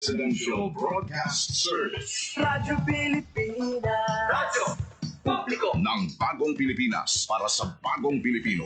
Residential Broadcast Service. Radyo Pilipinas. Radyo Publiko ng Bagong Pilipinas para sa Bagong Pilipino.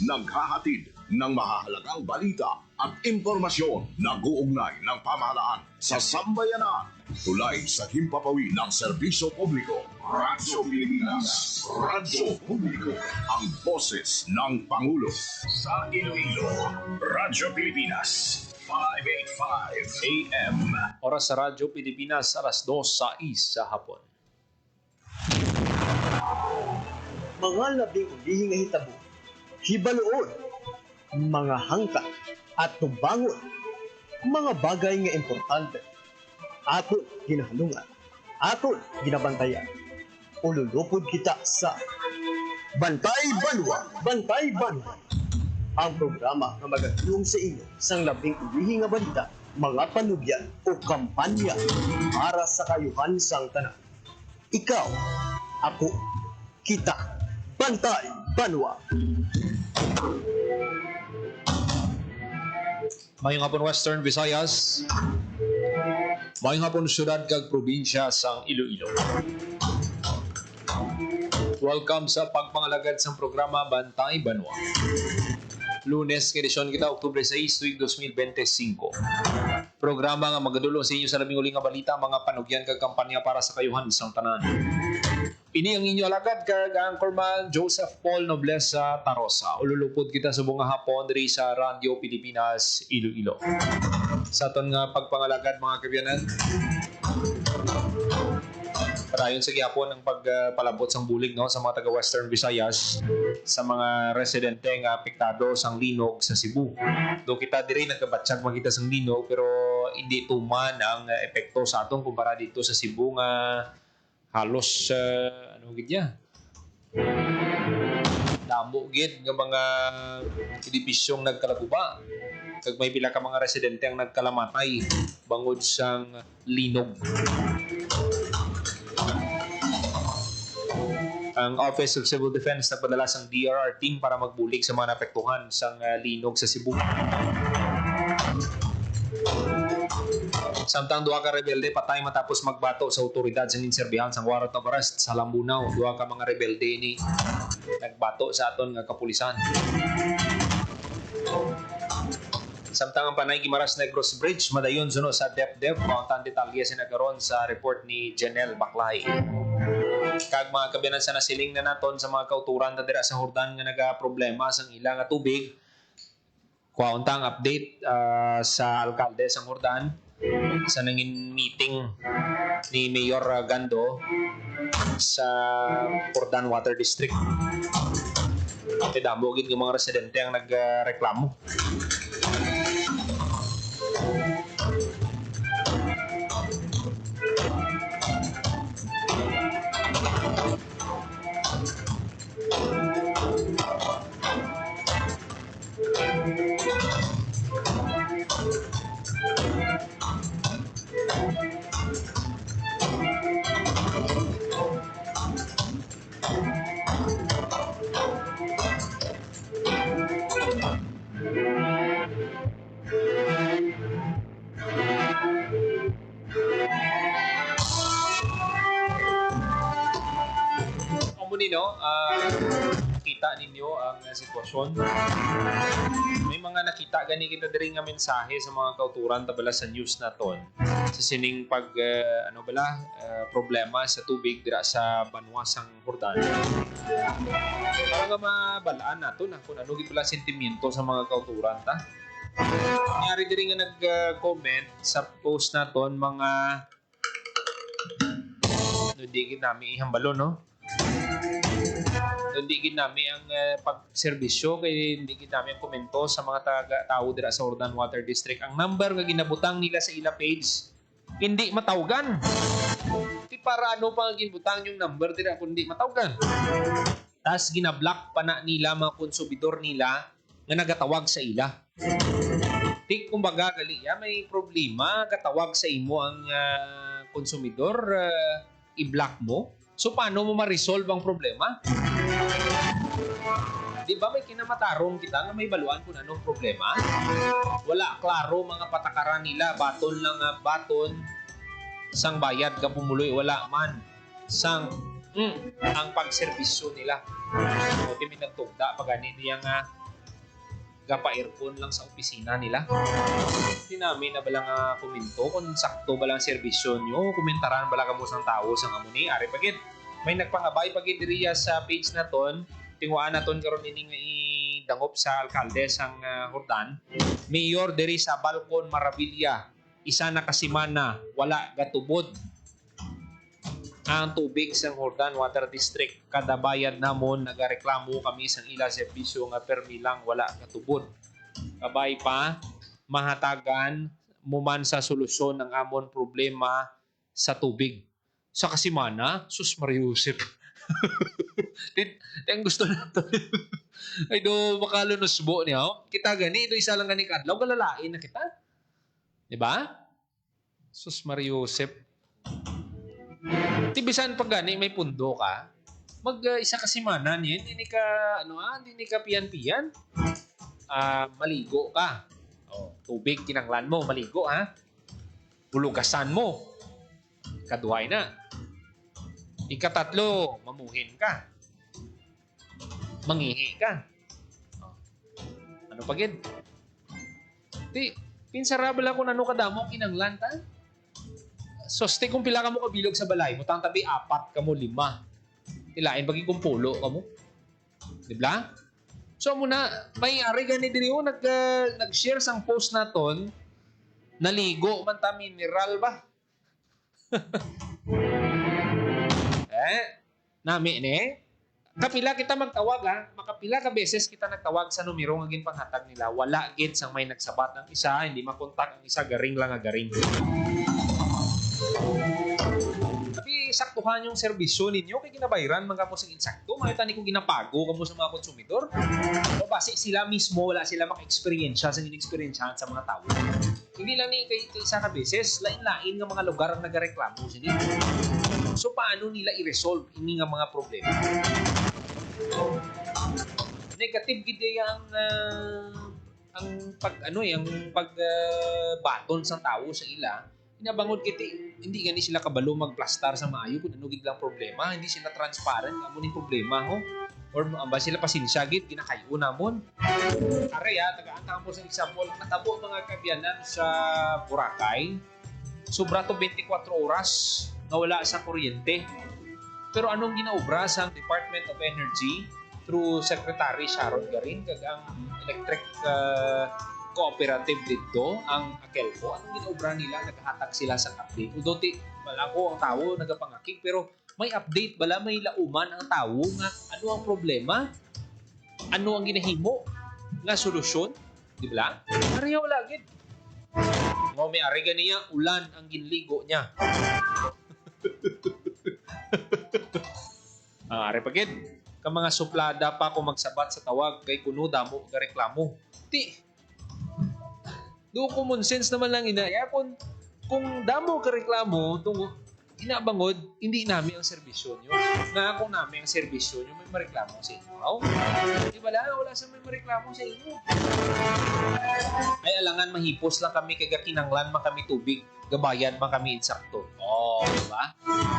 Naghahatid ng mahahalagang balita at impormasyon na guugnay ng pamahalaan sa sambayanan. Tulay sa himpapawid ng serbisyo publiko. Radyo Pilipinas. Radyo Publiko. Ang boses ng Pangulo. Sa Iloilo, Radyo Pilipinas. 585 AM. Oras sa Radyo Pilipinas, alas 2:06 sa hapon. Mga labing ulihing nga hitabo, hibaluon, mga hangkat at tubangon, mga bagay nga importante, aton ginahalungan, aton ginabantayan. Ululupod kita sa Bantay Banwa, Bantay Banwa, ang programa na magatulong sa inyo sang labing ulihing nga balita, mga panugyan o kampanya para sa kayuhan sang tanan. Ikaw, ako, kita, Bantay Banwa. Mayong hapon Western Visayas. Mayong hapon syudad kag probinsya sang Iloilo. Welcome sa pagpangalagad sang programa Bantay Banwa. Lunes, edisyon kita, Oktubre 6, tuig 2025. Programa nga magadulong sa inyo sa labing uling nga balita, mga panugyan kag kampanya para sa kayuhan sang tanan. Ini ang inyo alagad kag Anchorman Joseph Paul Noblesa Tarosa. Ululupod kita sa bunga hapon diri sa Radyo Pilipinas, Iloilo. Sa aton nga pagpangalagad mga kabiyanan, padayon sa gyapon ang pagpalabot sang bulig no sa mga taga Western Visayas sa mga residente nga apektado sang linog sa Cebu. Do kita diri nagkabatsyag makita sang linog pero hindi tuman ang epekto sa aton kumpara dito sa Cebu nga halos damo gid nga mga edipisyong nagkalaguba. Kag may pila ka mga residente ang nagkalamatay bangod sang linog. Ang Office of Civil Defense nagpadala sang DRR team para magbulig sa mga naapektuhan sang linog sa Cebu. Samtang duha ka rebelde patay matapos magbato sa otoridad sa inserbihan sang warrant of arrest sa Lambunaw. Duha ka mga rebelde ni nagbato sa aton nga kapulisan. Samtang ang panay Guimaras Negros Bridge madayon suno sa DepDep. Mauntan detalye sinagaron sa report ni Janelle Baclay. Kag mga kabiyanan sa nasiling na naton sa mga kauturan na dira sa Hordan nga nagaproblema sang ilang nga tubig. Kuwauntang update sa alkalde sang Hordan sa nangin meeting ni Mayor Gando sa Hordan Water District. At damo gid ng mga residente ang nagreklamo. Nakita ninyo ang sitwasyon. May mga nakita gani kita diri nga mensahe sa mga kauturan tabala sa news naton sa sining pag problema sa tubig dira sa Banwa sang Hordan. Para nga mabalaan nato na kung ano gid pala sentimiento sa mga kauturan ta. Nangyari diri nga nag-comment sa post naton mga hindi gid namin ihambalo no. Hindi gid namin ang pagserbisyo kay hindi gid namin ang komento sa mga tao dira sa Hordan Water District. Ang number nga ginabutang nila sa ila page hindi matawgan. Di para ano pa ginbutang yung number dira kundi matawgan. Tas ginablock pa na nila mga konsumidor nila nga nagatawag sa ila. Di kumbaga gali may problema katawag sa imo ang konsumidor i-block mo. So paano mo ma-resolve ang problema? Di ba may kinamatarong kita nga may baluan kung anong problema? Wala klaro mga patakaran nila. Baton lang nga baton. Sang bayad ka pumuloy. Wala man. Sang ang pagserbisyo nila. Buti may nagtugda pag ganit niya nga gapa-earphone lang sa opisina nila. Hindi namin na balang kuminto kung sakto balang serbisyo nyo. Kumentaran bala ka mo sang tao sa amuni. Ari pagid. May nagpangabay pagid diriya sa page na ton. Tinguan na ton karon ining idangop sa alkalde sang Hordan. Mayor diri sa Balcon Maravilla. Isa na kasimana. Wala gatubod ang tubig sa Hordan Water District. Kada bayad namon nagareklamo kami sa ila serbisyo nga permi lang wala katubod. Kabay pa mahatagan muman sa solusyon ng amon problema sa tubig. Sa kasimana, sus Mariusip. Ang gusto na to. Ay do makalunosbo niya. Oh. Kita gani do isa lang gani kadlaw galalain na kita. Di ba? Sus Mariusip. Tibisan pag gani may pundo ka, mag isa ka simana niyan, hindi ka piyan-piyan. Maligo ka. Oh, tubig kinanglan mo, maligo ha. Bulugasan mo. Kaduhay na. Ikatatlo, mamuhin ka. Mangihi ka. Oh. Ano pagid? Pinsarabala kung ano kadamo kinanglan ta. So, stay kung pila ka mo kabilog sa balay mo, tang tabi 4 ka mo 5. Ilain bagay kung pulo ka mo. Di ba? So, muna, may ari gani diri o, nag-share sang post na ton, naligo man ta mineral ba? Nami ni, kapila kita magtawag ha, makapila ka beses kita nagtawag sa numero nga ginpanghatag nila, wala gid sang may nagsabat ng isa, hindi makontak ang isa, garing lang nga garing. Tapi saktuhan yung serbisyo ninyo kay ginabayaran man kamo sa insakto, makita ni ko ginapago kamo sa mga konsumidor. O base sila mismo wala sila maka-experience sa inexperiencehan sa mga tao. Hindi lang ni kay isa ka beses, lain-lain nga mga lugar ang nagareklamo sini. So paano nila i-resolve ini nga mga problema? Negative gid ang baton sa tao sa ila. Inabangod kiti, hindi gani sila kabalo magplastar sa maayo kung ano gid lang problema, hindi sila transparent amo ni problema ho. Or amba sila pasensya gid kinakayo namon. Are taga-anta mo sa example, natabo mga kabyanan sa Boracay. Sobra to 24 oras na wala sa kuryente. Pero anong ginaobra sa Department of Energy through Secretary Sharon Garin kag ang electric cooperative dito, ang Akelco, anong ginaobra nila? Naghahatag sila sa update. Although wala ko ang tao nagapangakik, pero may update bala, may lauman ang tao nga ano ang problema, ano ang ginahimo nga solusyon, di ba? Ariya wala gid. Ngo may ari ganiya ulan ang ginligo niya. Ari pagid ka mga suplada pa kung magsabat sa tawag kay kuno damo ga reklamo. Do common sense naman lang inaya kung damo ka reklamo tungo inabangod hindi namin ang serbisyo nyo. Na kung namin ang serbisyo nyo may mareklamo sa inyo. Di ba lang wala sa may mareklamo sa inyo. Ay alangan mahipos lang kami kay kinanglan man kami tubig, gabayan man kami insakto. Di ba?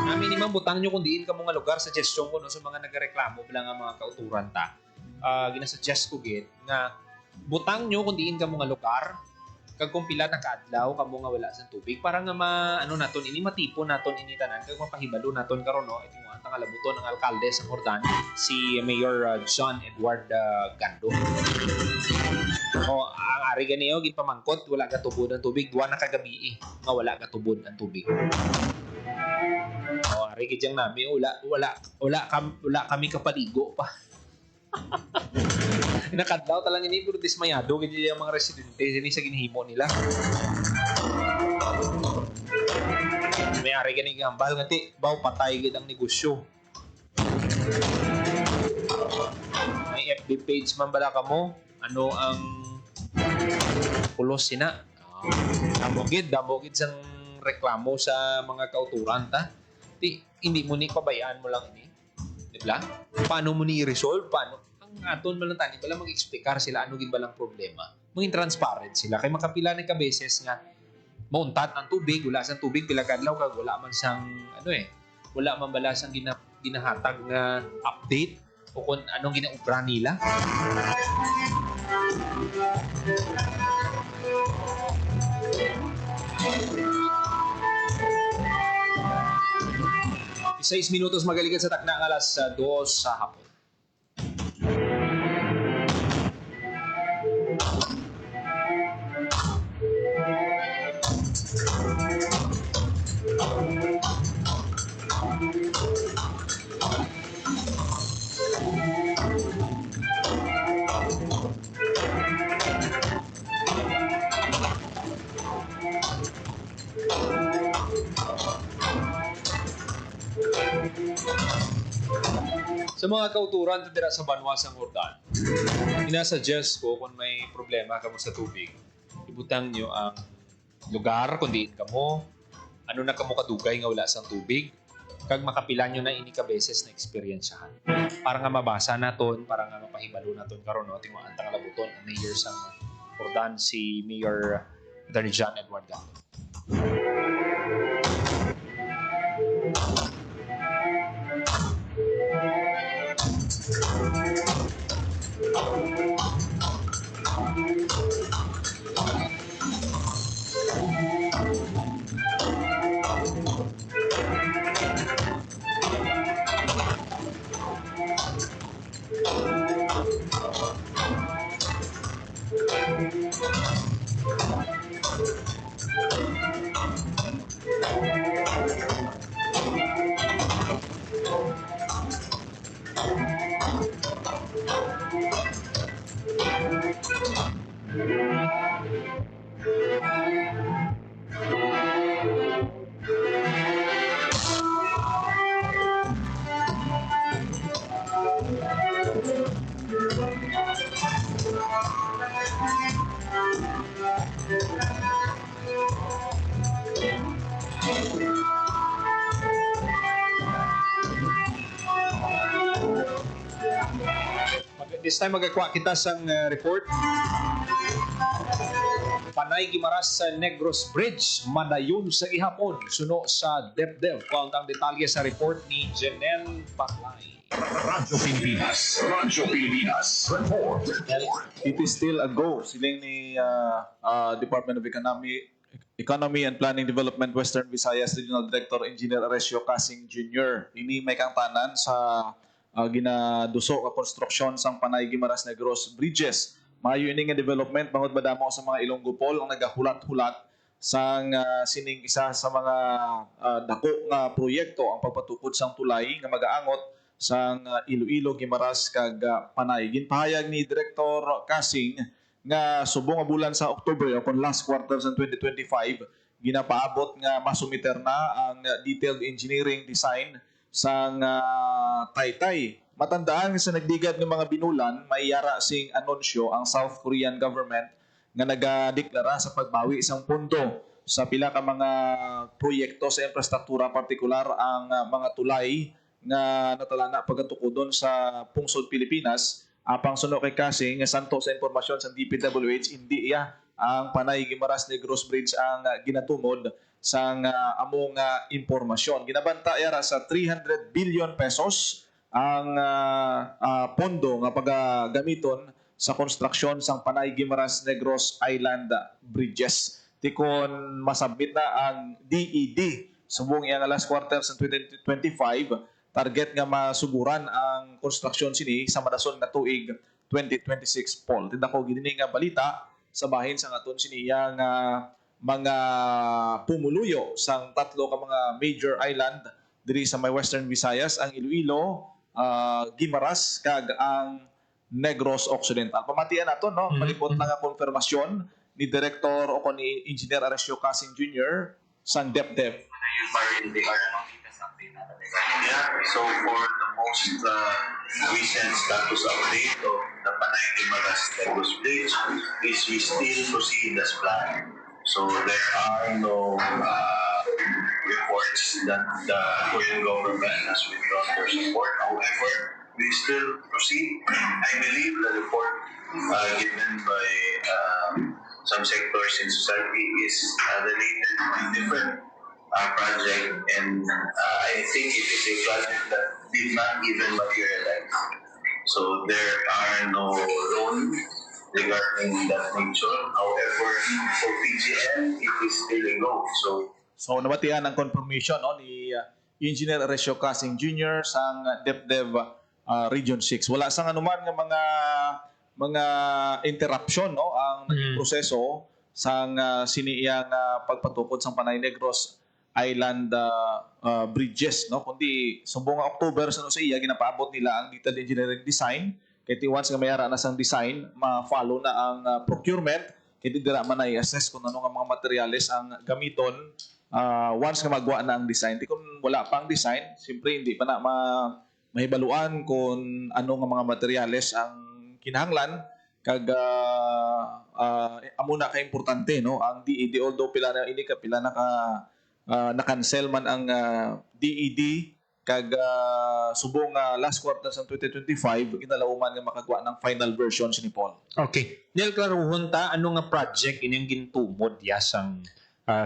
Namin ni butang nyo kung diin ka mga lugar, suggestion ko no sa mga nagareklamo bilang ang mga kauturan ta. Ginasuggest ko gid na butang nyo kung diin ka mga lugar kag kung pila na kaadlaw kamo nga wala sa tubig para nga naton ini matipo naton ini tanan kag mapahibalo naton karon no ito ang kalabuton ng alkalde sa Hordan si Mayor John Edward Gando. Ang ari ganiyo gipamangkot wala ka tubod ang tubig duwa na kagabi nga wala ka tubod ang tubig. Ari gid yang nami wala kami kapaligo pa. Nakadlaw talang ini pero dismayado gid yung mga residente ini sa ginhimo nila. May ari gani gambal ngati baw patay gid ang negosyo. May FB page man bala kamo ano ang pulos sina. Damo gid sang reklamo sa mga kauturan ta. Hindi mo ni pabayaan mo lang ini. Di ba? Paano mo ni i-resolve? Paano? Ang aton man lang tani bala mag-explicar sila ano gid balang problema. Maging transparent sila kay makapila na ka beses nga mauntat ang tubig, wala sang tubig pila kadlaw kag wala man sang wala man bala sang ginahatag nga update o kung anong ginaubra nila. Isais minutos magalikan sa takna ng alas 2 sa hapon. Sa mga kauturan dira sa Banwas ang Ordan, ina-suggest ko kung may problema kamo sa tubig, ibutang nyo ang lugar kung diin kamo, ano na kamo kadugay nga wala sang tubig, kag makapilan nyo na ini ka beses na eksperyensyahan. Para nga mabasa naton, para nga mapahibalo naton karon no, tingwa antang labuton ang mayor sang Ordan si Mayor Attorney John Edward Gato. This time magkakuha kita sang report. Panay gimaras sa Negros Bridge, madayon sa gihapon. Suno sa DepDev. Kuwang detalye sa report ni Janelle Baklay. Radyo Pilipinas. Report. It is still a go. Siling ni Department of Economy and Planning Development Western Visayas Regional Director Engineer Aresio Casing Jr. Ini may kang tanan sa ginaduso ka konstruksyon sang Panay Guimaras Negros Bridges. Maayo ini nga development bangod madamo sa mga Ilonggo Pol ang nagahulat-hulat sang sining isa sa mga dako nga proyekto ang pagpatukod sang tulay nga magaangot sang Iloilo, Guimaras kag Panay. Ginpahayag ni Director Casing nga subong nga bulan sa October o kon last quarter sa 2025 ginapaabot nga masumiter na ang detailed engineering design sang Taytay. Matandaan sa nagdigad ng mga binulan, may yara sing anunsyo ang South Korean government nga nagadeklara sa pagbawi isang pondo sa pila ka mga proyekto sa infrastruktura, partikular ang mga tulay nga natalana pagatukodon sa pungsod Pilipinas. Apang suno kay Casing nga santo sa impormasyon sa DPWH, hindi iya ang Panay Guimaras Negros Bridge ang ginatumod sang among impormasyon. Ginabanta yara sa 300 billion pesos ang pondo nga pagagamiton sa konstruksyon sang Panay Guimaras Negros Island Bridges. Tikon masabit na ang DED subong iyang last quarter sa 2025, target nga masuguran ang konstruksyon sini sa madason nga tuig 2026 Paul. Tinda ko gini nga balita sa bahin sa aton sini yang mga pumuluyo sang tatlo ka mga major island diri sa may Western Visayas, ang Iloilo, Guimaras kag ang Negros Occidental. Pamatian nato no, malipot na nga konfirmasyon ni Director o ni Engineer Aresio Casing Jr. sang DepDev. Yeah, so for the most recent status update of the Panay Guimaras Negros Bridge is we still proceed as planned. So there are no reports that the Korean government has withdrawn their support. However, we still proceed. I believe the report given by some sectors in society is related to a different project, and I think it is a project that did not even materialize. So there are no loans regarding that nature. However, for PGN, it is still a go. So nabatian ang confirmation no, ni Engineer Aresio Casing Jr. sang DepDev Region 6. Wala sang anuman nga mga interruption no ang naging proseso sang siniyang pagpatukod sang Panay Negros Island bridges no, kundi sumbong nga October sa iya ginapaabot nila ang detailed engineering design kay once nga mayara na sang design ma-follow na ang procurement kay dira man ay assess kung ano nga mga materyales ang gamiton once nga magwa na ang design. Di kung wala pang design, siyempre hindi pa na mahibaluan kung ano nga mga materyales ang kinahanglan kag amo na ka importante no ang DED, although pila na cancel man ang DED kag subong last quarter sa 2025 kinalauman nga makagwa ng final version ni Paul. Okay. Nel klaruhon ta ano nga project inyong gintumod sang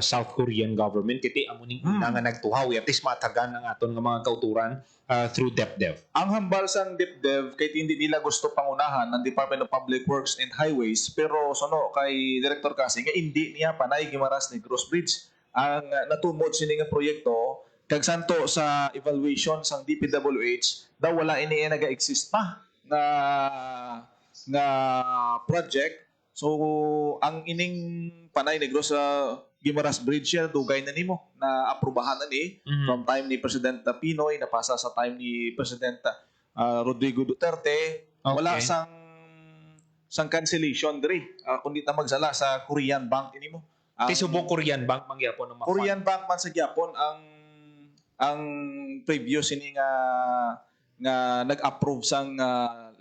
South Korean government kiti amo ning una nga nagtuhaw at least matagan ang aton nga mga kauturan through DepDev. Ang hambal sang DepDev kay hindi nila gusto pangunahan ng Department of Public Works and Highways pero sono kay Director Casing nga hindi niya Panay Guimaras Negros Bridge ang natumod sini nga proyekto kag santo sa evaluation sang DPWH daw wala ini naga-exist pa nga project. So ang ining Panay Negros Guimaras Bridge siya dugay na nimo na aprubahan na ni from time ni President Pinoy napasa sa time ni President Rodrigo Duterte. Wala sang cancellation diri kundi ta magsala sa Korean Bank ini mo. Ti subong Korean Bank mangyapon ng Korean Bank man sa Gyapon ang previous ini nga nag-approve sang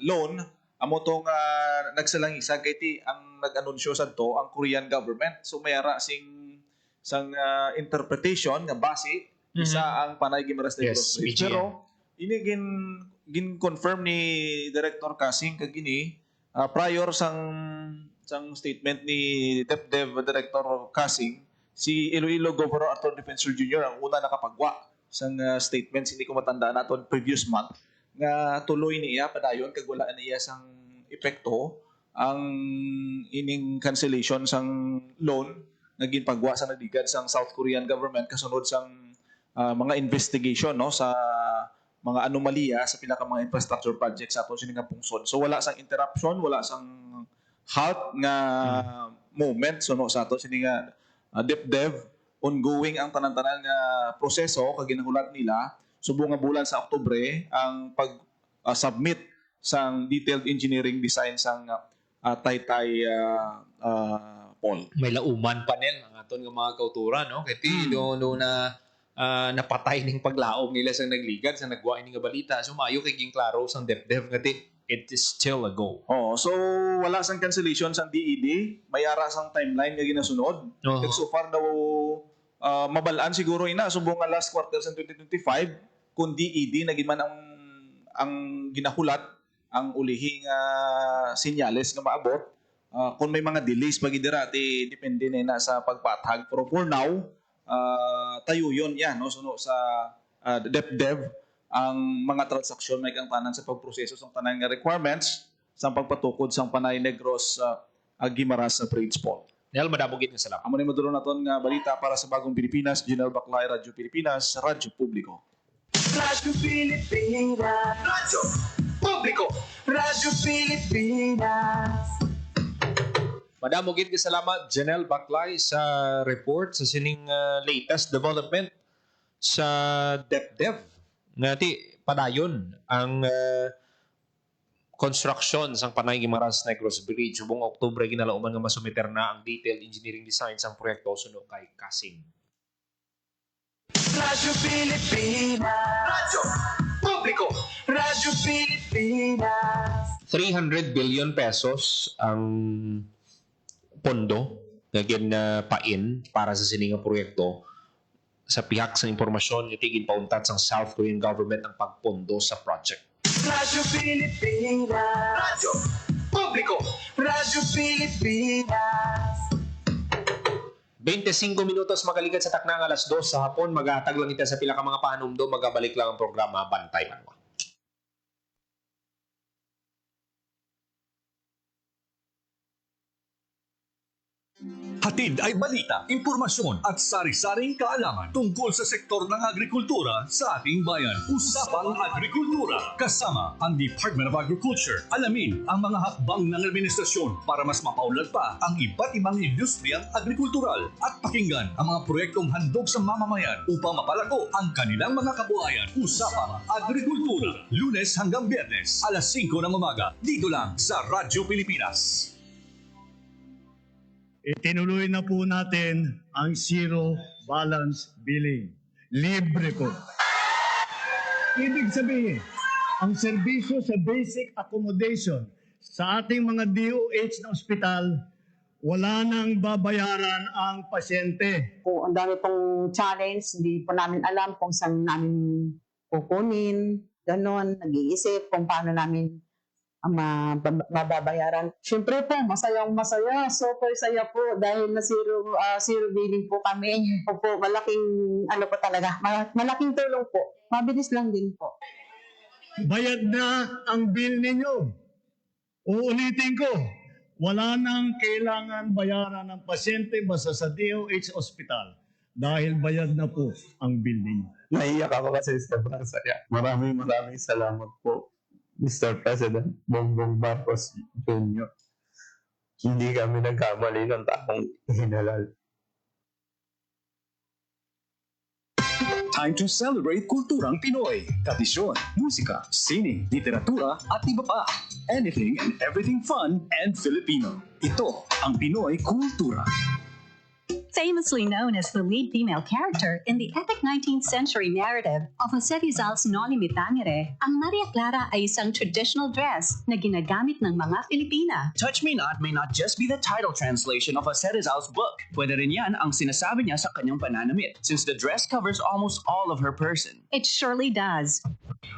loan amo tong nagsalang isa kay ti ang nag-anunsyo sadto ang Korean government. So mayara sang interpretation nga base isa ang Panay Guimaras Negros Bridge. Pero ini gin-confirm ni Director Casing kag ini prior sang statement ni DepDev Director Casing, si Iloilo Governor Arthur Defensor Jr. ang una nakapagwa sang statement hindi ko matanda naton previous month nga tuloy niya padayon kag wala niya sang epekto ang ining cancellation sang loan nga ginpagwa sa nadigad sang South Korean government kasunod sang mga investigation no sa mga anomalya sa pila ka mga infrastructure projects sa aton sining pungsod. So wala sang interruption, wala sang halt nga moment so no sa aton sining DepDev ongoing ang tanan-tanan nga proseso kag ginahulat nila subong nga bulan sa Oktubre ang pag-submit sang detailed engineering design sang Taytay Paul. May lauman panel ang aton nga mga kauturan no kay do na napatay ning paglaom nila sa nagligad sa nagwa ini nga balita. So maayo kay ging klaro sang DepDev nga it is still a go. So wala sang cancellation sang DED, may ara sang timeline nga ginasunod. Kag so far daw mabalaan siguro ina subong nga last quarter sa 2025 kung DED naging man ang ginahulat ang ulihing sinyales nga maabot. Kung may mga delays pagidira ti depende na sa pagpatag pero for now tayo yon yan no suno sa DepDev ang mga transaksyon may kang tanan sa pagproseso sa tanan nga requirements sa pagpatukod sa Panay Negros Guimaras Bridge Paul. Nel madabugit nga salamat. Amo ni madulong naton nga balita para sa Bagong Pilipinas, General Baklay, Radyo Pilipinas, Radyo Publiko. Radyo Pilipinas. Radyo Publiko. Radyo Pilipinas. Madamo gid ka salamat Janelle Baklay sa report sa sining latest development sa DepDev nga ti padayon ang construction sang Panay Guimaras Negros Bridge subong Oktubre ginalauman nga masumiter na ang detailed engineering design sang proyekto suno kay Casing. Radyo Pilipinas. Radyo Publiko. Radyo Pilipinas. 300 billion pesos ang pondo nga ginapain para sa sininga proyekto sa pihak sa impormasyon nga tigin pauntat sa South Korean government ang pagpondo sa project. Radyo Pilipinas. Radyo Publiko. Radyo Pilipinas. 25 minutos makalikat sa taknang alas 2 sa hapon. Magatag lang ita sa pila ka mga panumdo. Magabalik lang ang programa Bantay Banwa. Hatid ay balita, impormasyon at sari-saring kaalaman tungkol sa sektor ng agrikultura sa ating bayan. Usapang Agrikultura kasama ang Department of Agriculture. Alamin ang mga hakbang ng administrasyon para mas mapaunlad pa ang iba't ibang industriyang agrikultural at pakinggan ang mga proyektong handog sa mamamayan upang mapalago ang kanilang mga kabuhayan. Usapang Agrikultura, Lunes hanggang Biyernes, alas 5 ng umaga, dito lang sa Radyo Pilipinas. Itinuloy na po natin ang zero balance billing. Libre po. Ibig sabihin, ang serbisyo sa basic accommodation sa ating mga DOH na ospital, wala nang babayaran ang pasyente. Po, ang dami pong challenge, hindi po namin alam kung saan namin kukunin, ganon, nag-iisip kung paano namin mababayaran. Siyempre po, masayang-masaya, super saya po dahil na zero billing po kami. Po, malaking, malaking tulong po. Mabilis lang din po. Bayad na ang bill ninyo. Uulitin ko, wala nang kailangan bayaran ng pasyente basta sa DOH Hospital dahil bayad na po ang bill ninyo. Naiyak ako kasi sobrang saya. Maraming salamat po, Mr. President Bongbong Marcos Jr. Hindi kami nagkamali ng taong hinalal. Time to celebrate kulturang Pinoy. Tradisyon, musika, sining, literatura at iba pa. Anything and everything fun and Filipino. Ito ang Pinoy Kultura. Famously known as the lead female character in the epic 19th century narrative of Jose Rizal's Noli Me Tangere, ang Maria Clara ay isang traditional dress na ginagamit ng mga Pilipina. Touch Me Not may not just be the title translation of Jose Rizal's book. Pwede rin yan ang sinasabi niya sa kanyang pananamit, since the dress covers almost all of her person. It surely does.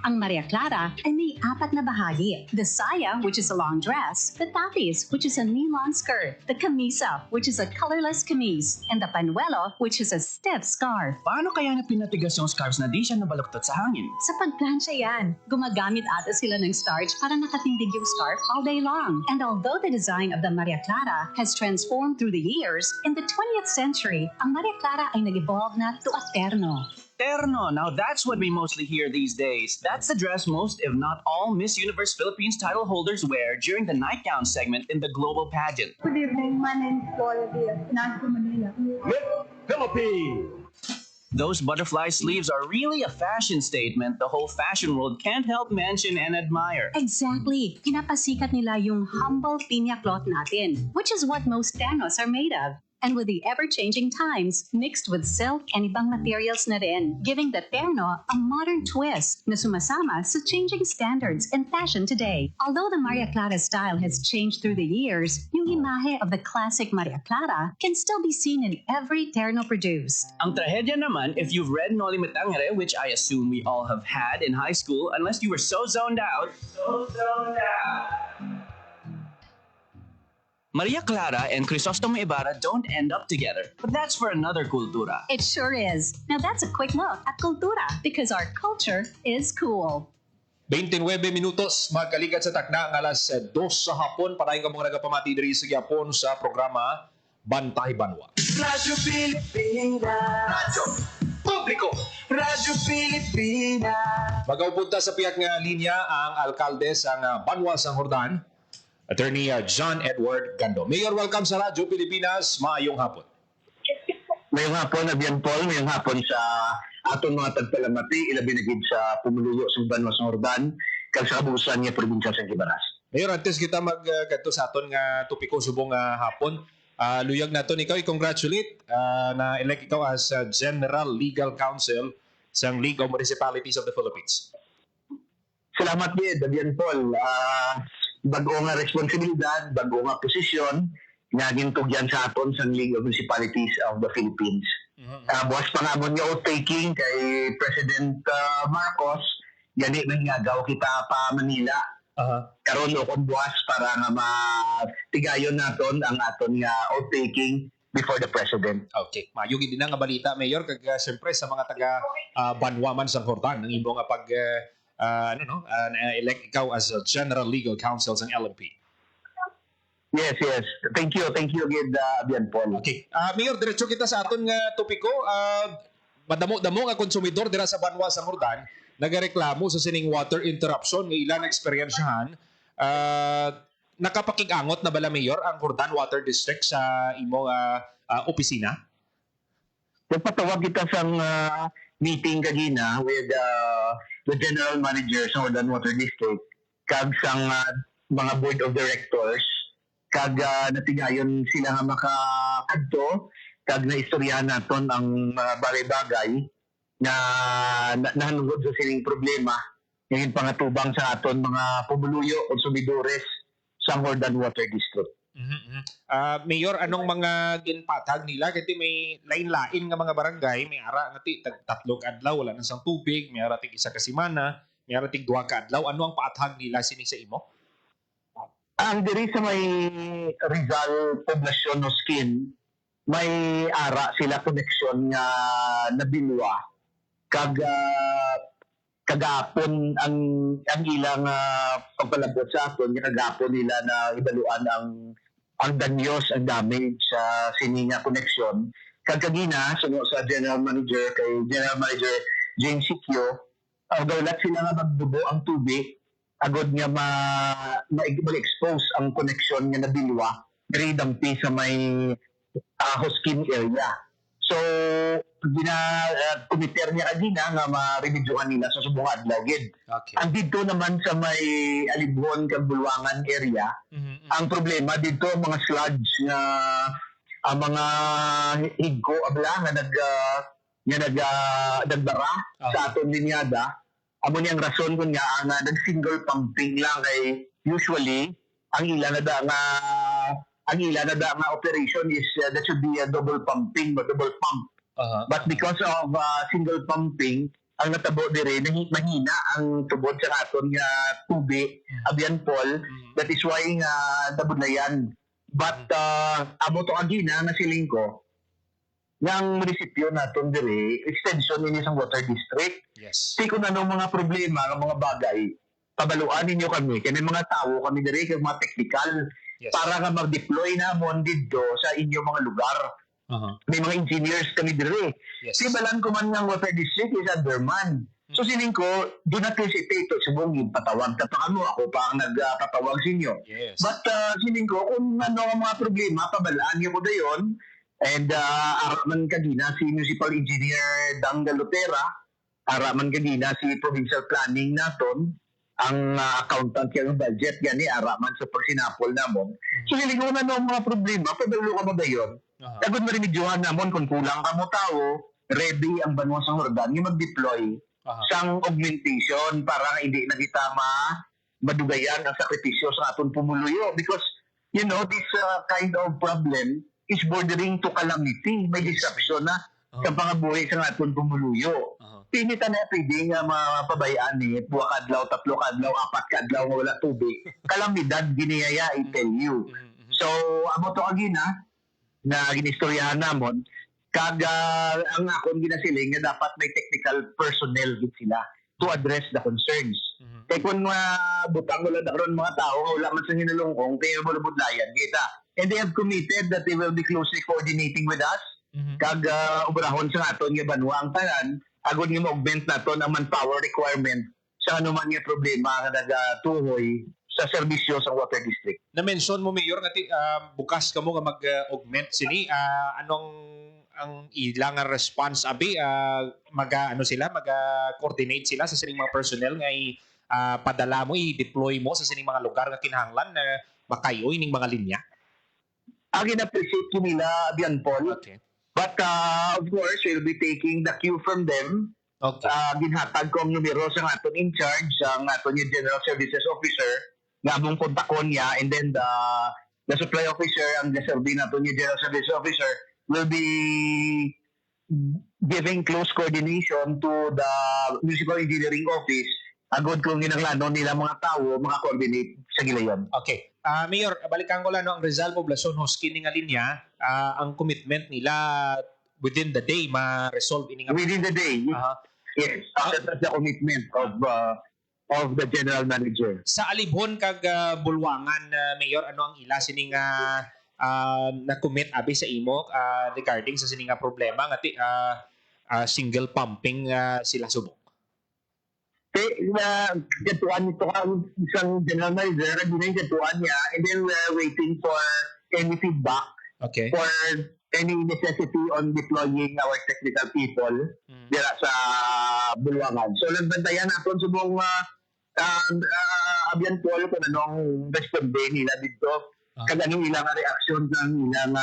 Ang Maria Clara ay may 4 na bahagi. The saya, which is a long dress, the tapis, which is a knee-long skirt, the camisa, which is a colorless camise, and the panuelo, which is a stiff scarf. Paano kaya na pinatigas yung scarves na di siya nabaluktot sa hangin? Sa pagplansya yan, gumagamit ata sila ng starch para nakatindig yung scarf all day long. And although the design of the Maria Clara has transformed through the years, in the 20th century, ang Maria Clara ay nag-evolve na to a terno. Terno, now that's what we mostly hear these days. That's the dress most, if not all, Miss Universe Philippines title holders wear during the nightgown segment in the global pageant. Good evening, my name is Gloria Diaz, Nagpo, Manila. Philippines! Those butterfly sleeves are really a fashion statement the whole fashion world can't help mention and admire. Exactly. Pinapasikat nila yung humble pinya cloth natin, which is what most ternos are made of. And with the ever-changing times, mixed with silk and ibang materials na rin, giving the terno a modern twist na sumasama sa changing standards in fashion today. Although the Maria Clara style has changed through the years, yung imahe of the classic Maria Clara can still be seen in every terno produced. Ang trahedya naman, if you've read Noli Me Tangere, which I assume we all have had in high school, unless you were so zoned out, Maria Clara and Crisostomo Ibarra don't end up together. But that's for another kultura. It sure is. Now that's a quick look at kultura because our culture is cool. 29 minutos magkalikat sa takna ang alas 2 sa hapon. Parayin ka mga nagapamati diri sa Yapon sa programa Bantay Banwa. Radyo Pilipinas. Radyo Publiko. Radyo Pilipinas. Magaupunta sa piyak nga linya ang alkalde sa Banwa San Jordan, Attorney John Edward Gando. Mayor, welcome sa Radyo Pilipinas. Maayong hapon. Mayong hapon, Abian Paul. Mayong hapon sa aton mga tagpalamati, ilabi na gid sa pumuluyo sa Banwa San Jordan, kag sa kabuusan nga probinsya sa Gibaras. Mayor, antes kita magkadto sa aton nga topiko subong hapon, luyag naton ikaw i-congratulate na elect ikaw as General Legal Counsel sa League of Municipalities of the Philippines. Salamat gid, Abian Paul. Bago nga responsibilidad, bago nga posisyon, ginagintog yan sa aton sa League of Municipalities of the Philippines. Buwas pa nga mo nga taking kay President Marcos, gani mangagaw kita pa Manila. Karon o kung buwas para nga matigayon naton ang aton nga oath-taking before the President. Okay. Mayugi din nga balita, Mayor, kag siyempre sa mga taga Banwa man sa Hordan, ang imo nga pag elect ikaw as a General Legal Counsel sa LMP. Yes. Thank you again, Abian Paul. Okay. Mayor, diretso kita sa aton nga topiko. Madamo-damo nga konsumidor dira sa Banwa sa Hordan nagareklamo sa sining water interruption nga ilang eksperyensyahan. Nakapakig-angot na bala, Mayor, ang Hordan Water District sa imong opisina? Nagpatawag kita sa meeting kagina with the General Manager sa Hordan Water District kag sang mga Board of Directors kag natigayon sila nga makakadto kag naistoryahan naton ang mga bagay-bagay na nahanungod sa sining problema ngayon pangatubang sa aton mga pumuluyo konsumidores sa Hordan Water District. Mayor, anong mga ginpatag nila? Kasi may lain-lain nga mga barangay, may ara nga tatlong adlaw, wala nang sang tubig, may ara tig isa ka semana, may ara tig duha ka adlaw. Ano ang paatag nila sini sa imo? Ang diri sa may Rizal Poblacion no Skin, may ara sila connection nga nabilwa kag kagapon ang ilang pagpalabot sa aton kagapon nila na ibaluan ang danyos, ang damage sa sininga connection. Kagagina suno sa General Manager James Sikyo, gawlat sila nga magdubo ang tubig agod nga ma-expose ang connection nga nabilwa diri dampi sa may Hoskin area. So, kumiter niya kagina nga ma-remedyohan nila sa subong adlaw gid. Okay. Ang dito naman sa may Alibon kag Bulwangan area, ang problema dito mga sludge nga ang mga higko abla nga nagbara sa aton linyada. Amo ni ang rason kun nga nag single pumping lang kay usually ang ila na da nga operation is that should be a double pumping or double pump. But because of single pumping, ang natabo dire mahina ang tubod sa aton nga tubig, Abian Paul. That is why nga nabunayan. But amo to agina nga siling ko ng munisipyo naton dire extension ini sa water district. Yes. Kung anong mga problema, ng mga bagay, pabaluan ninyo kami. Kaya may mga tao kami dire kay mga technical. Yes. Para nga mag-deploy na mo dito sa inyong mga lugar. May mga engineers kami dire. Yes. Sibalan ko man ng water district is underman. So sining ko, do not hesitate to subong patawag ka pa ano, ako pa ang nagpatawag sa inyo. Yes. But sining ko, kung ano ang mga problema, pabalaan niyo ko dayon. And araman kagina si Municipal Engineer Dang Galotera, araman kagina si Provincial Planning naton, ang accountant yung budget gani araman sa pagsinapol namon. So hilingon na ng mga problema, pabalo ka mo dayon. Agad marimedyohan namon kung kulang ka mo tao, ready ang Banwa sa Hordan yung mag-deploy sang augmentation para hindi na kita madugayan ang sakripisyo sa aton pumuluyo because you know this kind of problem is bordering to calamity. May disruption na sa pangabuhi sa aton pumuluyo. Pinita na pwede nga mapabayaan ni 2 kadlaw, 3 kadlaw, 4 kadlaw nga wala tubig. Kalamidad giniyaya, I tell you. So, amo to agina na ginistoryahan namon kag ang akon ginasiling nga dapat may technical personnel gid sila to address the concerns. Kaya kung butang wala na karon mga tao wala man sa hinulungkong kaya bulubudlayan kita. And they have committed that they will be closely coordinating with us kag obrahon sa aton nga Banwa ang tanan agod nga ma-augment naton ang manpower requirement sa anuman nga problema nga nagatuhoy sa serbisyo sa water district. Na-mention mo, Mayor, nga bukas ka mo nga mag-augment sini. Anong ang ilang response abi? Mag-coordinate sila sa sining mga personnel nga padala mo, i-deploy mo sa sining mga lugar nga kinahanglan na makayoy ning mga linya? Ang in-appreciate ko nila, Abian Paul. Okay. But of course, we'll be taking the cue from them. Okay. Ginhatag ko ang numero sa aton in charge, ang aton yung General Services Officer, nga among kontakon niya, and then the supply officer, ang naserbi naton yung General Services Officer, will be giving close coordination to the Municipal Engineering Office agod kung ginanglano nila mga tao, maka-coordinate sa gilayon. Okay. Mayor, balikan ko lang no, ang Rizal Poblacion Hoskin nga linya, ang commitment nila within the day ma-resolve ini nga. Within the day, yes. That's the commitment of the general manager. Sa Alibhon kag Bulwangan, Mayor, ano ang ila sining na-commit abi sa imo regarding sa sining nga problema nga single pumping sila subok? Katuan nito ang isang general manager, hindi na yung katuan niya, and then we're waiting for any feedback for any necessity on deploying our technical people dira sa Bulwangan. So, nagbantayan natin sa buong Abian Pol kung anong responde nila dito, kag anong ilang reaction ng ilang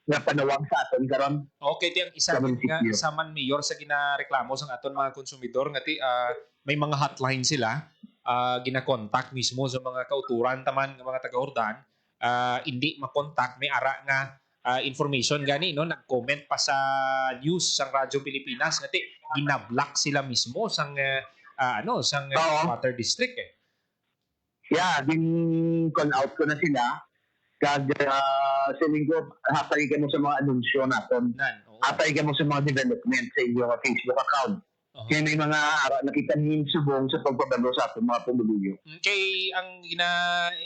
nga panawag sa aton karon. Okay, tiyang isa nga sa man mayor sa ginareklamo sa aton mga konsumidor nga may mga hotline sila gina-contact mismo sa mga kauturan taman ng mga taga-Hordan, hindi ma-contact, may ara nga information gani no, nag-comment pa sa news sang Radyo Pilipinas nga ginablock sila mismo sang sang water district Yeah, din call out ko na sila. Kag sa linggo, hatay ka mo sa mga anunsyo natin. Hatay ka mo sa mga development sa inyong Facebook account. Kaya may mga nakita ni subong sa pagpabalo sa ating mga pumuluyo. Kay ang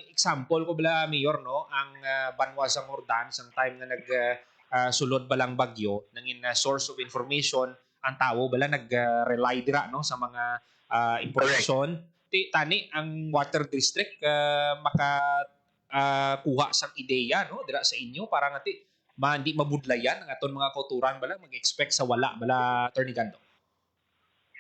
example ko bala, Mayor, no, ang Banwa sa Hordan, sa time na sulod balang bagyo, nangin source of information, ang tao bala nag-rely dira no, sa mga information. Tani, ang water district kuha sang ideya no dira sa inyo para nga hindi mabudlayan ang aton mga kauturan bala mag-expect sa wala bala, Attorney Gando.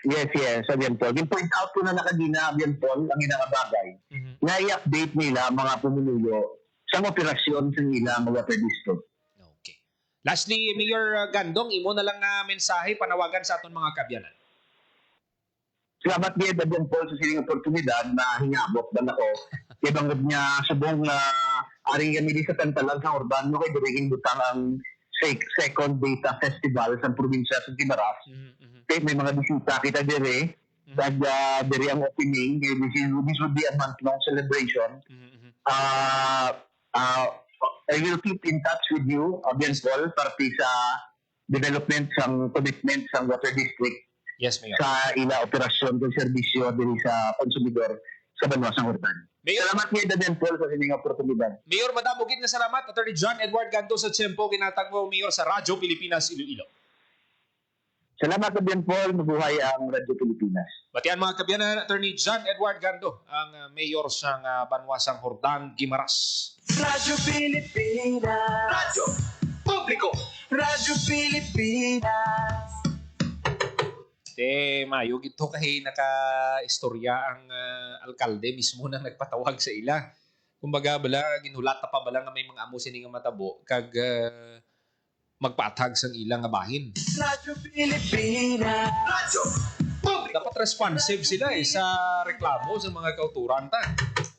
Yes, Abian Paul. Yung point out ko na nakagina, Abian Paul, ang inakabagay, na i-update nila mga pumuluyo sa operasyon sa ilang water district. Okay. Lastly, Mayor Gandong, imo na lang na mensahe panawagan sa aton mga kabyanan. Salamat din, Abian Paul, sa siling oportunidad na hingabot ba ako. Kaya banggod niya subong aring kami sa Tantalag sa Hordan, no, kay diriging butang ang second data festival sa probinsya sa Timaras. Kaya may mga bisita kita dire, dire ang opening, this would be a month-long celebration. I will keep in touch with you, Abian Paul, para sa development ng commitment sa water district. Yes, Mayor. Sa ila operasyon ng serbisyo din sa konsumidor sa Banwa sa Hordan. Salamat niya Abian Paul sa sining oportunidad. Mayor, madamo gid na salamat, Attorney John Edward Ganto sa Tiyempo, ginatag mo, Mayor, sa Radyo Pilipinas Iloilo. Salamat, Abian Paul. Mabuhay ang Radyo Pilipinas. Batian mga kabyanan, Attorney John Edward Ganto, ang Mayor sa Banwasang Hordan, Guimaras. Radyo Pilipinas. Radyo Publiko. Radyo Pilipinas. Mayo gito kay naka-istorya ang alkalde mismo na nagpatawag sa ila. Kumbaga bala, ginulat pa bala nga may mga amo sini nga matabo kag magpaatag sang ilang nga bahin. Radyo Pilipinas. Radyo Publiko. Dapat responsive sila sa reklamo sa mga kauturan ta.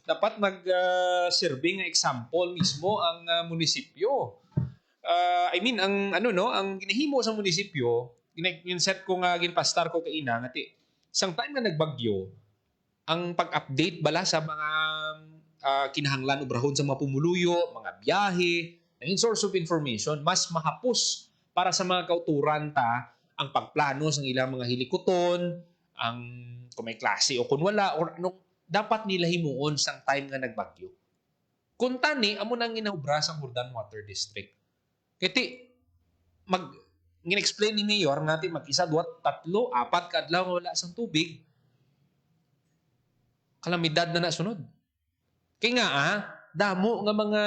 Dapat mag-serving nga example mismo ang munisipyo. Ang ginahimo sa munisipyo, set ko nga ginpastar ko kay ina nga isang time na nagbagyo, ang pag-update bala sa mga kinahanglan ubrahon sa mga pumuluyo, mga biyahe, ang source of information, mas mahapos para sa mga kauturan ta ang pagplano sa ilang mga hilikoton, ang kung may klase o kung wala, or anong dapat nila himuon sang time nga nagbagyo. Kung tani, amo nang ginahubra sang Hordan Water District. Kaya gin-explain ni Mayor nga mag-isa, 2, 3, 4 kadlaw wala sang tubig. Kalamidad na nasunod. Kaya nga damo nga mga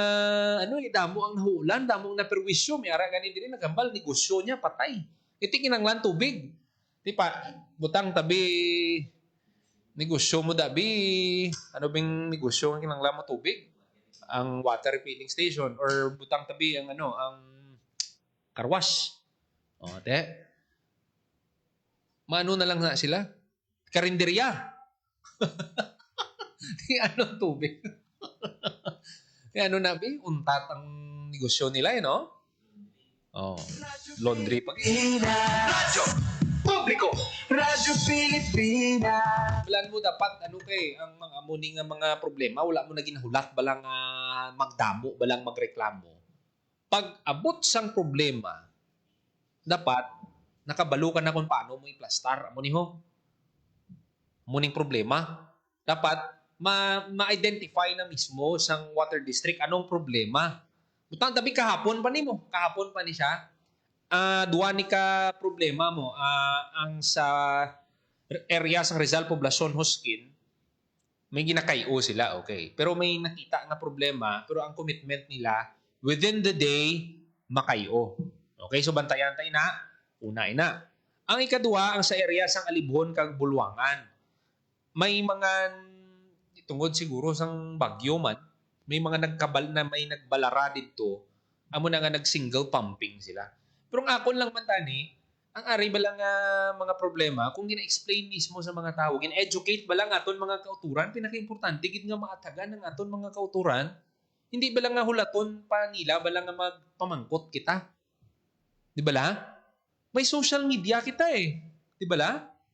damo ang nahulan, damo ang naperwisyo, may ara gani diri nagambal negosyo niya patay. Iti kinanglan tubig. Di pa butang tabi negosyo mo dabi, ano bing negosyo ang kinanglan mo tubig? Ang water refilling station or butang tabi ang ang car wash. Maano na lang na sila? Karinderya. Tubig. Untat ang negosyo nila, no? Laundry pag Radyo Publiko. Radyo Pilipinas. Wala mo dapat ang mga amuning nga mga problema, wala mo na ginahulat balang magdamo, balang magreklamo. Pag abot sang problema, dapat nakabalo ka na kung paano mo i-plastar. Amuning problema. Dapat ma-identify na mismo sang water district anong problema. Butang tabi kahapon pa ni siya. Duwa ni ka problema mo ang sa area sa Rizal Poblacion Hoskin, may ginakayo sila, okay. Pero may nakita nga problema, pero ang commitment nila, within the day, makayo. Okay, so bantayan tayo na, una. Ang ikadua, ang sa area sang Alibhon kag Bulwangan, may mga, tungod siguro sang bagyo man, may mga may nagbalara dito, amo na nga nag-single pumping sila. Pero ang akon lang man tani, ang ari ba lang mga problema, kung gina-explain mismo sa mga tao, gina-educate ba lang aton mga kauturan, pinaka-importante, gid nga maatagan ng aton mga kauturan, hindi ba lang nga hulaton pa nila, ba lang nga magpamangkot kita? Di ba la? May social media kita eh. Di ba la?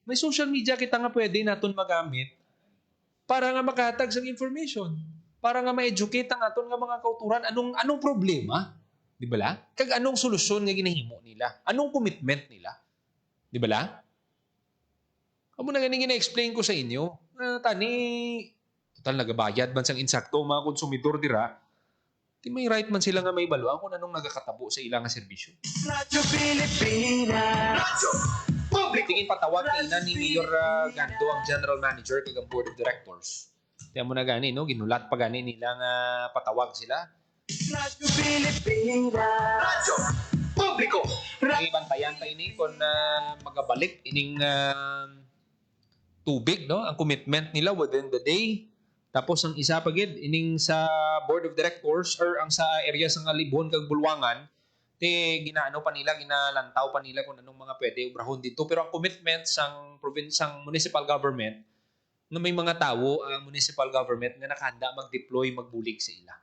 May social media kita nga pwede naton magamit para nga makahatag sa information. Para nga ma-educate ang aton nga mga kauturan, anong problema? Di ba la? Kag anong solusyon nga ginahimo nila? Anong commitment nila? Di ba la? Amo na ganing gina-explain ko sa inyo. Total nagabayad man sang insakto mga konsumidor dira. Di may right man sila nga may baluan kung anong nagakatabo sa ilang serbisyo. Radyo Pilipinas. Radyo Publiko. Tingin patawag ina ni Mayor Gando ang General Manager kag ang Board of Directors. Tiyan mo na gani, no? Ginulat pa gani nilang patawag sila. Radyo Pilipinas. Radyo Publiko. Bantayan tayo ini kung magabalik ining tubig, no? Ang commitment nila within the day. Tapos ang isa pagid ining sa Board of Directors or ang sa area sa Alibhon kag Bulwangan, ginalantaw pa nila kung anong mga pwede ubrahon dito. Pero ang commitment sang municipal government na may mga tao ang municipal government nga nakahanda mag-deploy, magbulig sa ila.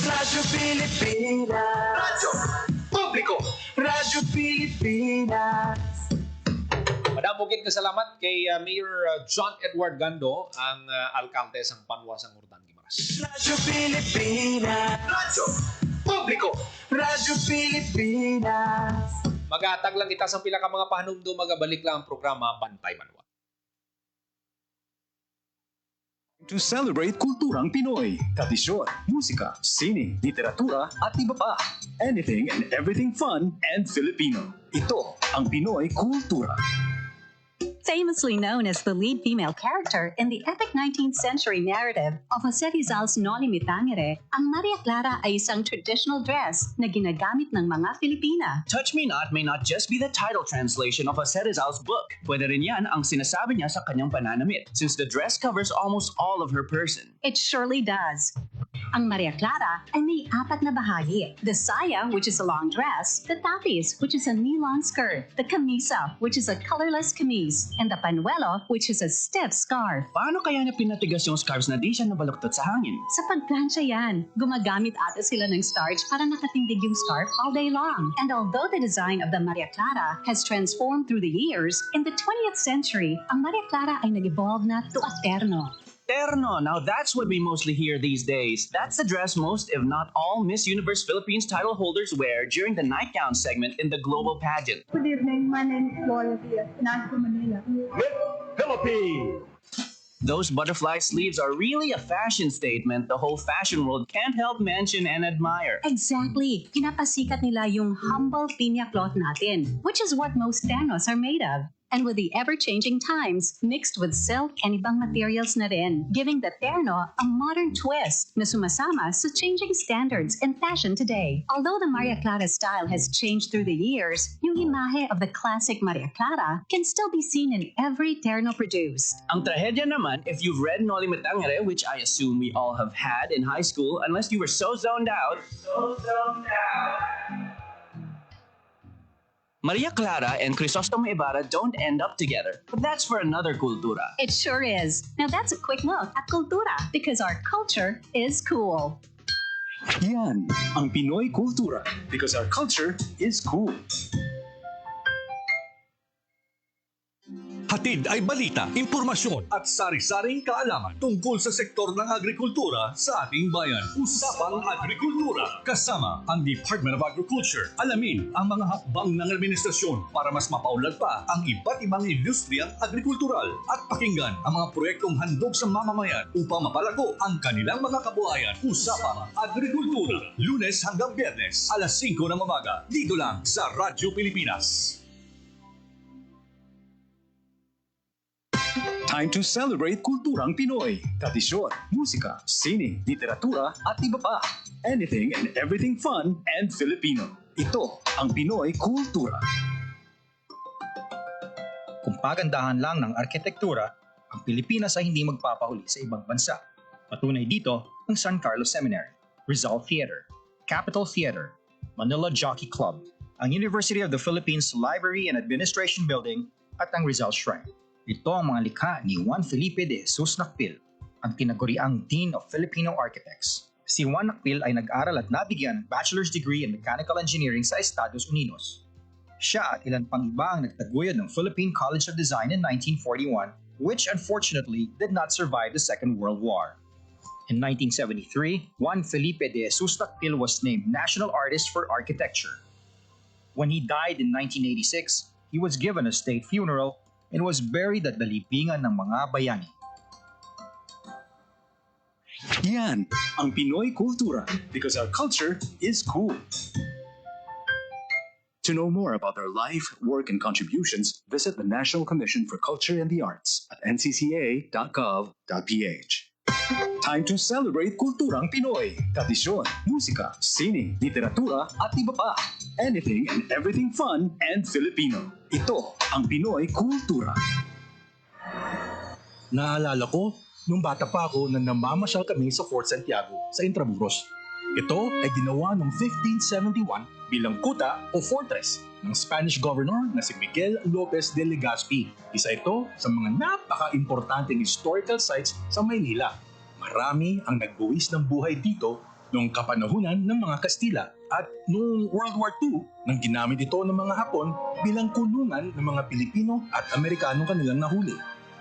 Radyo Pilipinas. Radyo Publiko. Radyo Pilipinas. Madamugit na salamat kay Mayor John Edward Gando, ang alkalde sang Panwa sang Urdan Guimaras. Radyo Pilipinas. Radyo Publiko. Radyo Pilipinas. Mag-aatag lang kita sa pila ka mga pahanumdo, magabalik lang ang programa Bantay Manwa. To celebrate kulturang Pinoy, tradisyon, musika, sining, literatura at iba pa. Anything and everything fun and Filipino. Ito ang Pinoy Kultura. Famously known as the lead female character in the epic 19th century narrative of Jose Rizal's Noli Me Tangere, ang Maria Clara ay isang traditional dress na ginagamit ng mga Filipina. Touch Me Not may not just be the title translation of Jose Rizal's book. Pwede rin yan ang sinasabi niya sa kanyang pananamit, since the dress covers almost all of her person. It surely does. Ang Maria Clara ay may 4 na bahagi. The saya, which is a long dress, the tapis, which is a knee-long skirt, the camisa, which is a colorless camise, and the panuelo, which is a stiff scarf. Paano kaya niya pinatigas yung scarves na di siya nabaluktot sa hangin? Sa pagplansya yan, gumagamit ata sila ng starch para nakatindig yung scarf all day long. And although the design of the Maria Clara has transformed through the years, in the 20th century, ang Maria Clara ay nag-evolve na to a terno. Terno, now that's what we mostly hear these days. That's the dress most, if not all, Miss Universe Philippines title holders wear during the nightgown segment in the global pageant. Good evening, my name is Gloria Diaz, Nagco, Manila. Philippines! Those butterfly sleeves are really a fashion statement the whole fashion world can't help mention and admire. Exactly. Pinapasikat nila yung humble pinya cloth natin, which is what most ternos are made of. And with the ever-changing times, mixed with silk and ibang materials na rin, giving the terno a modern twist na sumasama sa changing standards in fashion today. Although the Maria Clara style has changed through the years, yung imahe of the classic Maria Clara can still be seen in every terno produced. Ang trahedya naman, if you've read Noli Me Tangere, which I assume we all have had in high school, unless you were so zoned out. Maria Clara and Crisostomo Ibarra don't end up together, but that's for another cultura. It sure is. Now that's a quick look at cultura, because our culture is cool. Yan ang Pinoy Kultura because our culture is cool. Hatid ay balita, impormasyon at sari-saring kaalaman tungkol sa sektor ng agrikultura sa ating bayan. Usapang Agrikultura kasama ang Department of Agriculture. Alamin ang mga hakbang ng administrasyon para mas mapaunlad pa ang iba't ibang industriyang agrikultural at pakinggan ang mga proyektong handog sa mamamayan upang mapalago ang kanilang mga kabuhayan. Usapang Agrikultura, Lunes hanggang Biyernes, alas 5 ng umaga, dito lang sa Radyo Pilipinas. Time to celebrate kulturang Pinoy. Tradisyon, musika, sining, literatura at iba pa. Anything and everything fun and Filipino. Ito ang Pinoy Kultura. Kung pagandahan lang ng arkitektura, ang Pilipinas ay hindi magpapahuli sa ibang bansa. Patunay dito ang San Carlos Seminary, Rizal Theater, Capitol Theater, Manila Jockey Club, ang University of the Philippines Library and Administration Building at ang Rizal Shrine. Ito ang mga likha ni Juan Felipe de Jesus Nakpil, ang tinaguriang Dean of Filipino Architects. Si Juan Nakpil ay nag-aral at nabigyan ng bachelor's degree in mechanical engineering sa Estados Unidos. Siya at ilan pang iba ang nagtaguyod ng Philippine College of Design in 1941, which unfortunately did not survive the Second World War. In 1973, Juan Felipe de Jesus Nakpil was named National Artist for Architecture. When he died in 1986, he was given a state funeral and was buried at the libingan ng mga bayani. Yan ang Pinoy Kultura because our culture is cool. To know more about their life, work, and contributions, visit the National Commission for Culture and the Arts at ncca.gov.ph. Time to celebrate kulturang Pinoy. Tradisyon, musika, sining, literatura at iba pa. Anything and everything fun and Filipino. Ito ang Pinoy Kultura. Naalala ko, nung bata pa ako na namamasyal kami sa Fort Santiago sa Intramuros. Ito ay ginawa noong 1571 bilang kuta o fortress ng Spanish governor na si Miguel Lopez de Legazpi. Isa ito sa mga napaka-importanteng historical sites sa Maynila. Marami ang nagbuwis ng buhay dito noong kapanahunan ng mga Kastila at noong World War II nang ginamit ito ng mga Hapon bilang kulungan ng mga Pilipino at Amerikano kanilang nahuli.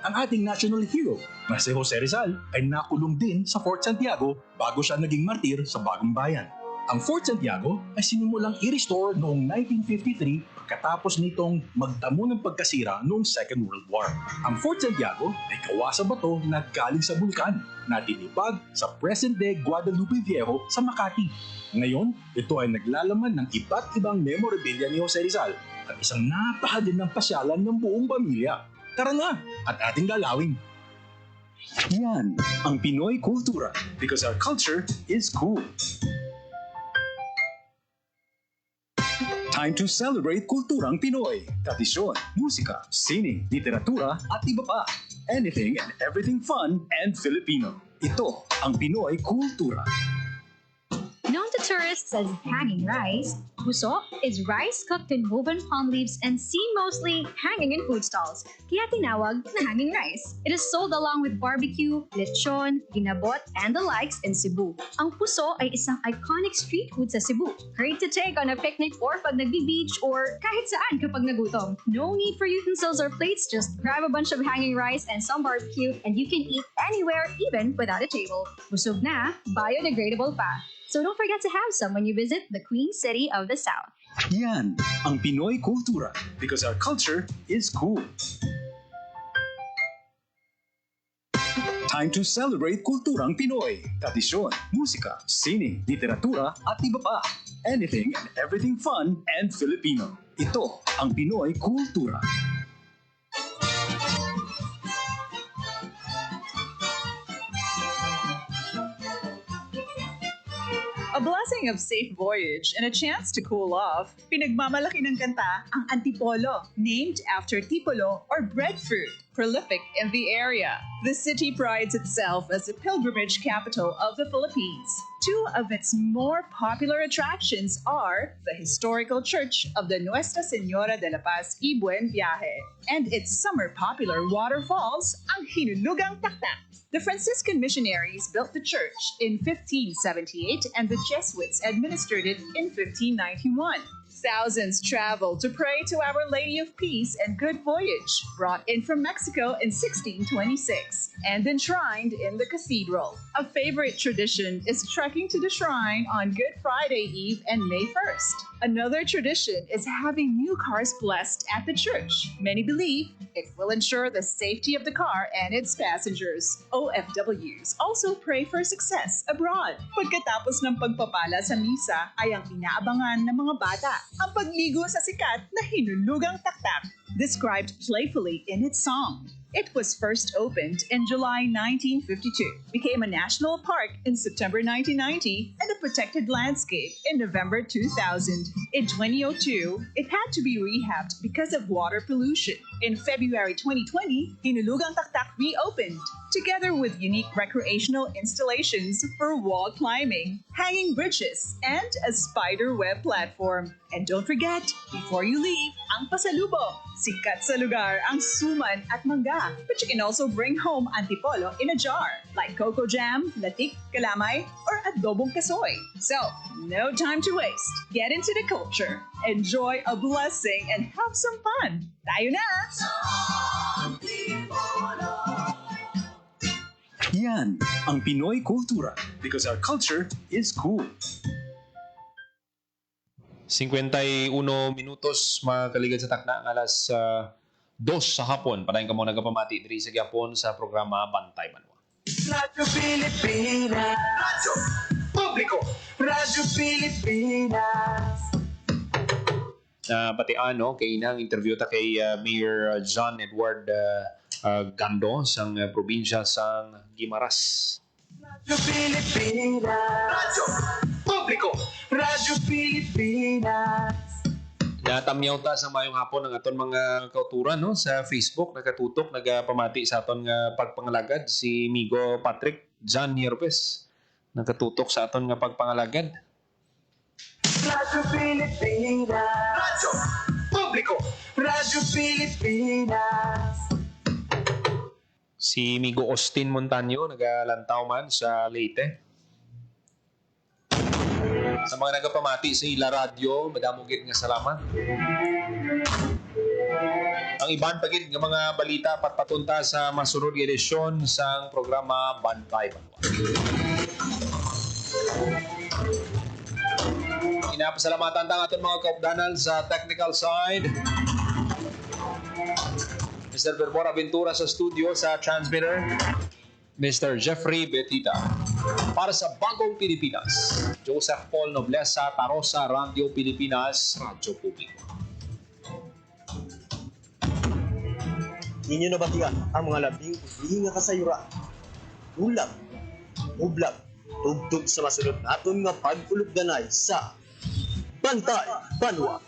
Ang ating national hero na si Jose Rizal ay nakulong din sa Fort Santiago bago siya naging martir sa Bagong Bayan. Ang Fort Santiago ay sinimulang i-restore noong 1953 pagkatapos nitong magdamo ng pagkasira noong Second World War. Ang Fort Santiago ay gawa sa bato na galing sa bulkan na tinipag sa present-day Guadalupe Viejo sa Makati. Ngayon, ito ay naglalaman ng iba't ibang memorabilia ni Jose Rizal at isang napakagandang pasyalan ng buong pamilya. Tara na at ating lalawin. Yan ang Pinoy Kultura because our culture is cool. Time to celebrate kulturang Pinoy. Tradisyon, musika, sining, literatura at iba pa. Anything and everything fun and Filipino. Ito ang Pinoy Kultura. Known to tourists as hanging rice, puso is rice cooked in woven palm leaves and seen mostly hanging in food stalls, kaya tinawag na hanging rice. It is sold along with barbecue, lechon, ginabot, and the likes in Cebu. Ang puso ay isang iconic street food sa Cebu. Great to take on a picnic or pag nagbi-beach or kahit saan kapag nagutom. No need for utensils or plates, just grab a bunch of hanging rice and some barbecue and you can eat anywhere, even without a table. Busog na, biodegradable pa. So don't forget to have some when you visit the Queen City of the South. Yan ang Pinoy Kultura because our culture is cool. Time to celebrate kulturang Pinoy. Tradisyon, musika, sining, literatura at iba pa. Anything and everything fun and Filipino. Ito ang Pinoy Kultura. A blessing of safe voyage and a chance to cool off, pinagmamalaki ng kanta ang Antipolo, named after tipolo or breadfruit, prolific in the area. The city prides itself as the pilgrimage capital of the Philippines. Two of its more popular attractions are the historical church of the Nuestra Señora de la Paz y Buen Viaje and its summer popular waterfalls, ang Hinulugang Taktak. The Franciscan missionaries built the church in 1578 and the Jesuits administered it in 1591. Thousands traveled to pray to Our Lady of Peace and Good Voyage, brought in from Mexico in 1626 and enshrined in the cathedral. A favorite tradition is trekking to the shrine on Good Friday Eve and May 1st. Another tradition is having new cars blessed at the church. Many believe it will ensure the safety of the car and its passengers. OFWs also pray for success abroad. Pagkatapos ng pagpapala sa misa ay ang inaabangan ng mga bata ang pagligo sa sikat na hinulugang taktak, described playfully in its song. It was first opened in July 1952, became a national park in September 1990, and a protected landscape in November 2000. In 2002, it had to be rehabbed because of water pollution. In February 2020, Hinulugang Taktak reopened, together with unique recreational installations for wall climbing, hanging bridges, and a spider web platform. And don't forget, before you leave, ang pasalubong. Sikat sa lugar ang suman at mangga, but you can also bring home antipolo in a jar, like cocoa jam, latik, kalamay, or adobong kasoy. So, no time to waste. Get into the culture, enjoy a blessing, and have some fun. Tayo na! Yan ang Pinoy kultura because our culture is cool. 51 minutos makaligad sa takna ang alas 2 sa hapon. Padayon ka mo nagapamati diri sa Gyapon sa programa Bantay Manwa. Radyo Pilipinas. Radyo Publiko. Radyo Pilipinas. Pati kay inang interview ta kay Mayor John Edward Gando sang probinsya sang Guimaras. Radyo Pilipinas. Radyo Publiko. Radyo Pilipinas. Natamyaw ta sa mayong hapon ang aton mga kauturan no sa Facebook, nakatutok nagapamati sa aton nga pagpangalagad si Migo Patrick John Nierpes. Nakatutok sa aton nga pagpangalagad. Radyo Pilipinas. Radyo Publiko. Radyo Pilipinas. Si Migo Austin Montaño nagalantaw man sa Leyte. Sa mga nagapamati sa ila radyo, madamugit nga salamat. Ang iban pagid nga mga balita patpatunta sa masunod nga edisyon sang programa Bantay Manwa. Inapasalamatan tang aton mga kaupdanan sa technical side. Mr. Berbora Ventura sa studio sa transmitter. Mr. Jeffrey Betita. Para sa Bagong Pilipinas, Joseph Paul Noblesa, Tarosa, Radio Pilipinas, Radyo Publiko. Inyo nabatian ang mga labing ulihi nga kasayuran. Ulam, ublag, tugtog sa masunod naton nga pag-ulugdanay sa Bantay Manwa.